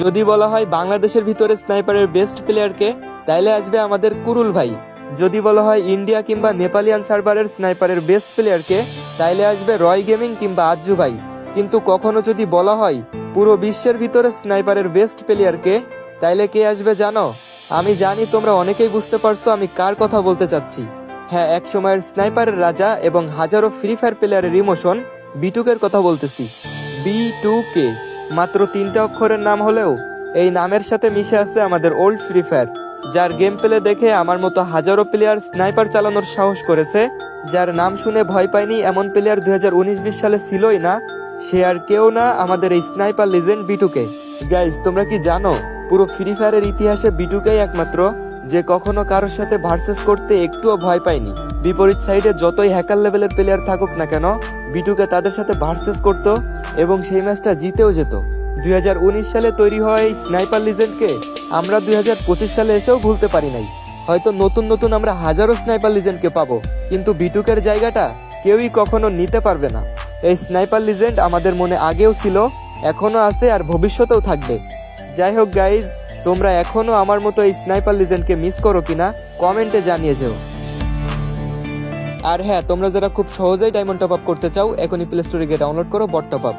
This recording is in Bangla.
যদি বলা হয় বাংলাদেশের ভিতরে স্নাইপারের বেস্ট প্লেয়ারকে, তাইলে আসবে আমাদের কুরুল ভাই। যদি বলা হয় ইন্ডিয়া কিংবা নেপালিয়ান সার্ভারের স্নাইপারের বেস্ট প্লেয়ারকে, তাইলে আসবে রয় গেমিং কিংবা আজ্জু ভাই। কিন্তু কখনো যদি বলা হয় পুরো বিশ্বের ভিতরে স্নাইপারের বেস্ট প্লেয়ারকে, তাইলে কে আসবে জানো? আমি জানি তোমরা অনেকেই বুঝতে পারছো আমি কার কথা বলতে চাচ্ছি। হ্যাঁ, এক সময়ের স্নাইপারের রাজা এবং হাজারো ফ্রি ফায়ার প্লেয়ারের ইমোশন বিটুকের কথা বলতেছি। B2K মাত্র 3টা অক্ষরের নাম হলেও এই নামের সাথে মিশে আছে আমাদের ওল্ড ফ্রি ফায়ার, যার গেম প্লে দেখে আমার মতো হাজারো প্লেয়ার স্নাইপার চালানোর সাহস করেছে। যার নাম শুনে ভয় পায়নি এমন প্লেয়ার 2019-20 সালে ছিলই না। সে আর কেউ না, আমাদের এই স্নাইপার লিজেন্ড B2K। গাইজ, তোমরা কি জানো পুরো ফ্রি ফায়ারের ইতিহাসে B2K একমাত্র যে কখনো কারোর সাথে ভার্সেস করতে একটুও ভয় পায়নি। বিপরীত সাইডে যতই হ্যাকার লেভেলের প্লেয়ার থাকুক না কেন, B2K তাদের সাথে ভার্সেস করত এবং সেই ম্যাচটা জিতেও যেত। 2019 সালে তৈরি হওয়া এই স্নাইপার লিজেন্ডকে আমরা 2025 সালে এসেও ভুলতে পারি নাই। হয়তো নতুন নতুন আমরা হাজারো স্নাইপার লিজেন্ডকে পাবো, কিন্তু B2K-র জায়গাটা কেউই কখনো নিতে পারবে না। এই স্নাইপার লিজেন্ড আমাদের মনে আগেও ছিল, এখনো আছে আর ভবিষ্যতেও থাকবে। যাই হোক গাইজ, তোমরা এখনো আমার মতো এই স্নাইপার লিজেন্ডকে মিস করো কিনা কমেন্টে জানিয়ে যেও। আর হ্যাঁ, তোমরা যারা খুব সহজেই ডায়মন্ড টপ আপ করতে চাও, এখনই প্লে স্টোরে গিয়ে ডাউনলোড করো বট টপ আপ।